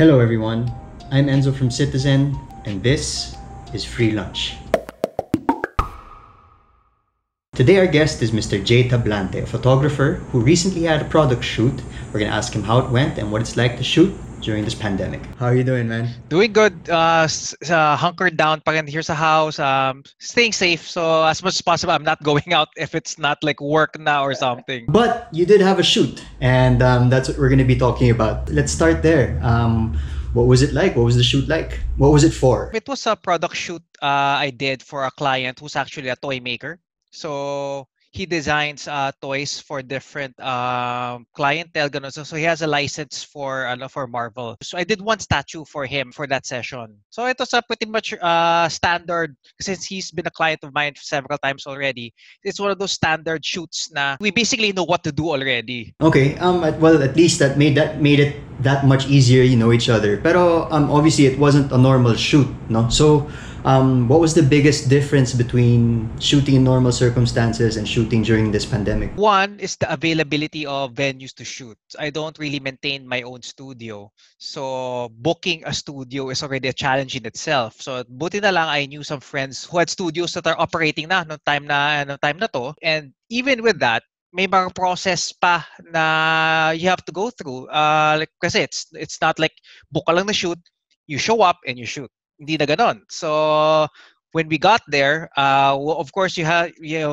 Hello everyone, I'm Enzo from Citizen, and this is Free Lunch. Today our guest is Mr. Jay Tablante, a photographer who recently had a product shoot. We're gonna ask him how it went and what it's like to shoot during this pandemic. How are you doing, man? Doing good. Hunkered down pa rin here sa house. Staying safe. So as much as possible, I'm not going out if it's not like work now or something. But you did have a shoot, and that's what we're gonna be talking about. Let's start there. What was it like? What was the shoot like? What was it for? It was a product shoot I did for a client who's actually a toy maker. So he designs toys for different clientele. Ganun. So he has a license for Marvel. So I did one statue for him for that session. So it was a pretty much standard since he's been a client of mine several times already. It's one of those standard shoots na we basically know what to do already. Okay. Well, at least that made it that much easier. You know each other. Pero obviously it wasn't a normal shoot, no. So what was the biggest difference between shooting in normal circumstances and shooting during this pandemic? One is the availability of venues to shoot. I don't really maintain my own studio. So booking a studio is already a challenge in itself. So buti na lang I knew some friends who had studios that are operating na no time na to. And even with that, may mga process pa na you have to go through. Like kasi it's not like book ka lang na shoot, you show up and you shoot. Hindi na ganon. So when we got there, of course you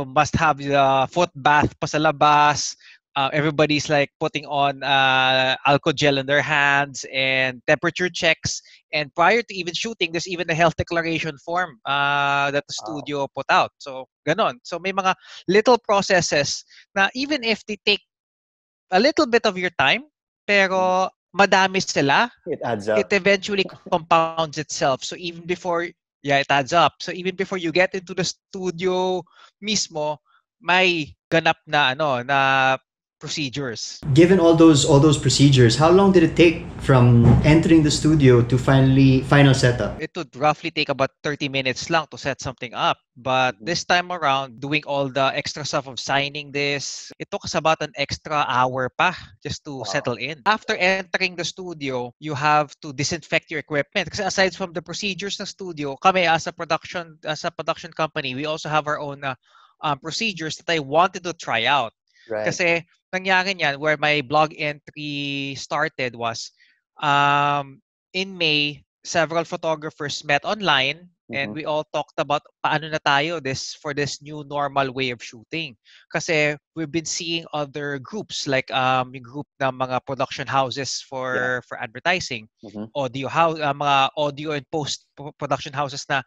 must have the foot bath pa sa labas. Everybody's like putting on alcohol gel in their hands and temperature checks. And prior to even shooting, there's even a health declaration form that the studio put out. So ganon. So may mga little processes na even if they take a little bit of your time, pero madami sila, It adds up. it eventually compounds itself. So even before, yeah, it adds up. So even before you get into the studio mismo, may ganap na na procedures. Given all those procedures, how long did it take from entering the studio to final setup? It would roughly take about 30 minutes lang to set something up. But this time around, doing all the extra stuff of signing this, it took us about an extra hour pa just to settle in. After entering the studio, you have to disinfect your equipment. Kasi aside from the procedures ng studio, kami as a production company, we also have our own procedures that I wanted to try out. Right. Kasi nangyari niyan where my blog entry started was in May, several photographers met online and we all talked about paano na tayo for this new normal way of shooting. Kasi we've been seeing other groups like yung group ng mga production houses for advertising, mga audio and post production houses na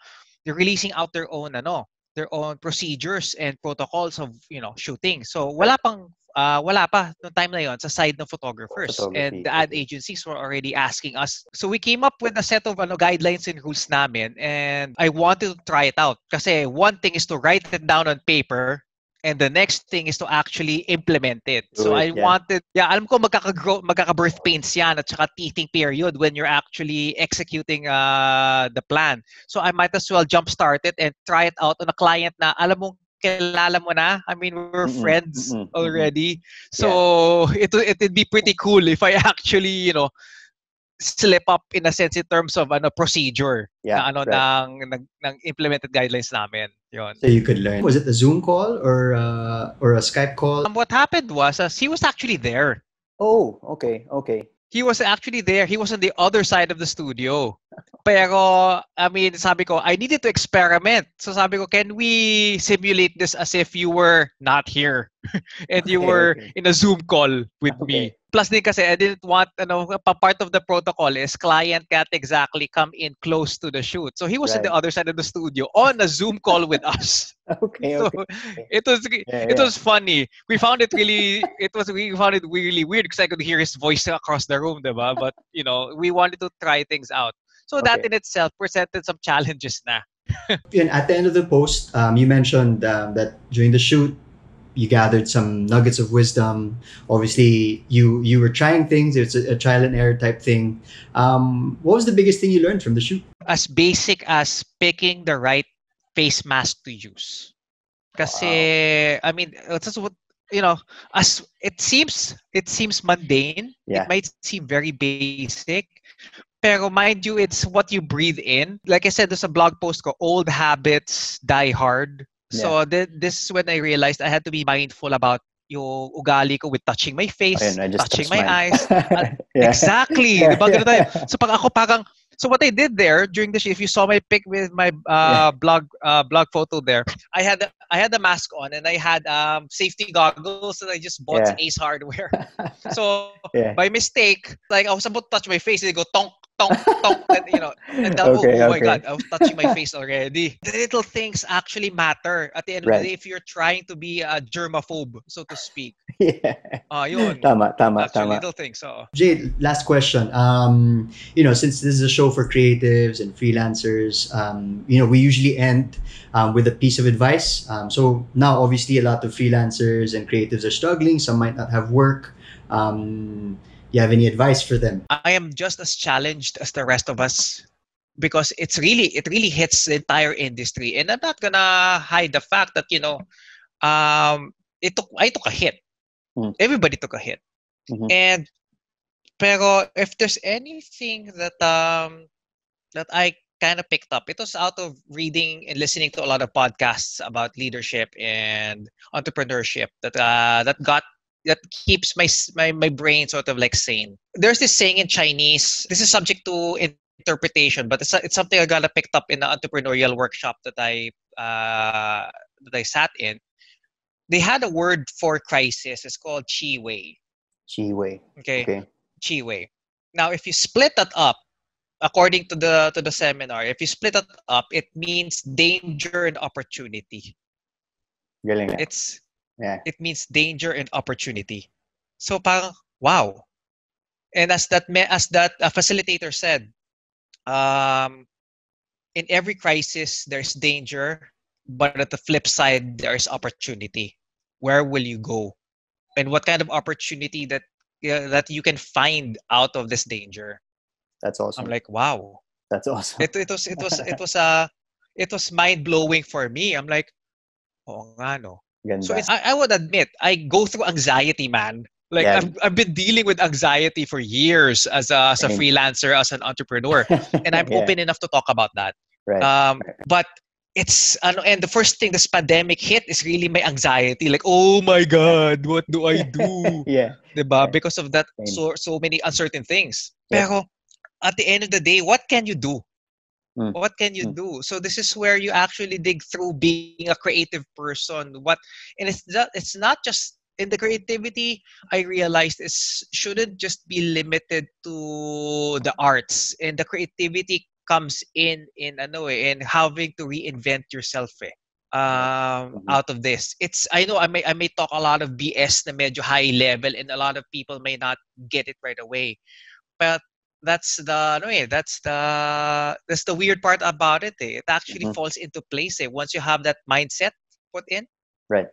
they're releasing out their own procedures and protocols of shooting. So wala pa no time na yon sa side ng photographers, and the ad agencies were already asking us. So we came up with a set of guidelines and rules namin, and I wanted to try it out kasi one thing is to write it down on paper and the next thing is to actually implement it. So I wanted, alam ko magkaka-birth pains yan at saka teething period when you're actually executing the plan. So I might as well jumpstart it and try it out on a client na alam mo kilala mo na. I mean, we're friends already. So it'd be pretty cool if I actually, slip up in a sense in terms of procedure ng implemented guidelines namin. Yun. So you could learn. Was it a Zoom call or a Skype call? What happened was he was actually there. Oh, okay. He was actually there. He was on the other side of the studio. Pero, I mean, sabi ko, I needed to experiment. So sabi ko, can we simulate this as if you were not here and you were in a Zoom call with me? Plus din kasi, I didn't want, part of the protocol is client can't exactly come in close to the shoot. So he was on the other side of the studio on a Zoom call with us. Okay. So it was funny. We found it really weird because I could hear his voice across the room, diba? But we wanted to try things out. So that in itself presented some challenges na. And at the end of the post, you mentioned that during the shoot, you gathered some nuggets of wisdom. Obviously, you were trying things. It's a trial and error type thing. What was the biggest thing you learned from the shoot? As basic as picking the right face mask to use. Kasi, I mean, that's what, as it seems mundane. Yeah. It might seem very basic, Pero mind you, it's what you breathe in. Like I said, there's a blog post ko, old habits die hard. So this is when I realized I had to be mindful about yung ugali ko with touching my face, Ayun, I just touching touched my mine. eyes. Yeah. Exactly. Yeah, Diba ganun tayo? yeah. So pag ako parang, so what I did there during the show, if you saw my pic with my Yeah. blog photo there, I had the mask on and I had safety goggles and I just bought sa Yeah. Ace Hardware. So by Yeah. mistake, like I was about to touch my face, and they go tonk, tonk, tonk, and and then, Okay, oh my okay. god, I was touching my face already. The little things actually matter at the end of the Right. day if you're trying to be a germaphobe, so to speak. Yeah. Yun. Tama, tama, Actually, tama. little things. So Jay, last question. Since this is a show for creatives and freelancers, we usually end with a piece of advice. So now, obviously, a lot of freelancers and creatives are struggling. Some might not have work. You have any advice for them? I am just as challenged as the rest of us because it really hits the entire industry, and I'm not gonna hide the fact that I took a hit. Mm. Everybody took a hit, and pero if there's anything that I kind of picked up, it was out of reading and listening to a lot of podcasts about leadership and entrepreneurship that keeps my brain sort of like sane. There's this saying in Chinese. This is subject to interpretation, but it's something I got picked up in the entrepreneurial workshop that I sat in. They had a word for crisis. It's called chi wei. Chi Wei. Okay, Okay. chi wei. Now, if you split that up, according to the seminar, if you split it up, it means danger and opportunity. Galing. It means danger and opportunity. So parang wow. And as that facilitator said, in every crisis there's danger, but at the flip side there's opportunity. Where will you go? And what kind of opportunity that you can find out of this danger? That's awesome. I'm like, wow. That's awesome. It was mind blowing for me. I'm like, oh nga no. Ganda. So I would admit I go through anxiety, man. Like I've been dealing with anxiety for years as a freelancer, as an entrepreneur, and I'm open enough to talk about that. Right. But it's and the first thing this pandemic hit is really my anxiety. Like, oh my god, what do I do? Yeah. Diba? Because of that, so many uncertain things. Pero at the end of the day, what can you do? What can you do? So this is where you actually dig through being a creative person. And it's not just in the creativity. I realized it shouldn't just be limited to the arts, and the creativity comes in having to reinvent yourself out of this. I know I may talk a lot of BS na medyo high level, and a lot of people may not get it right away, but that's the weird part about it. It actually falls into place once you have that mindset put in. Right.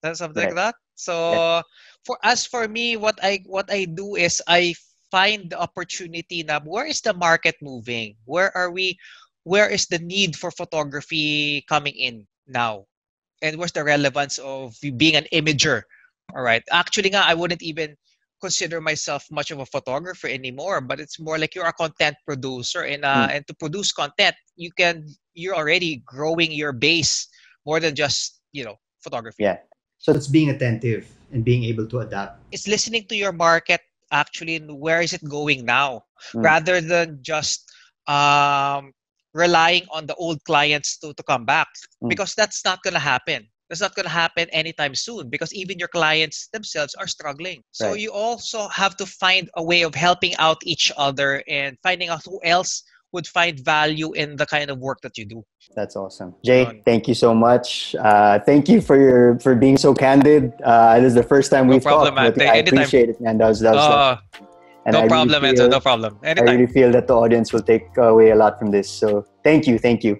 That's something like that. So for me, what I do is I find the opportunity na where is the market moving? Where are we? Where is the need for photography coming in now? And what's the relevance of being an imager? All right. Actually, I wouldn't even consider myself much of a photographer anymore, but it's more like you're a content producer, and to produce content, you're already growing your base more than just photography. Yeah. So it's being attentive and being able to adapt. It's listening to your market actually, and where is it going now, rather than just relying on the old clients to come back, because that's not gonna happen. That's not going to happen anytime soon, because even your clients themselves are struggling. So you also have to find a way of helping out each other and finding out who else would find value in the kind of work that you do. That's awesome. Jay, thank you so much. Thank you for being so candid. This is the first time we've talked. Man. I appreciate it, man. That was and no problem, Enzo. No problem. Anytime. I really feel that the audience will take away a lot from this. So thank you.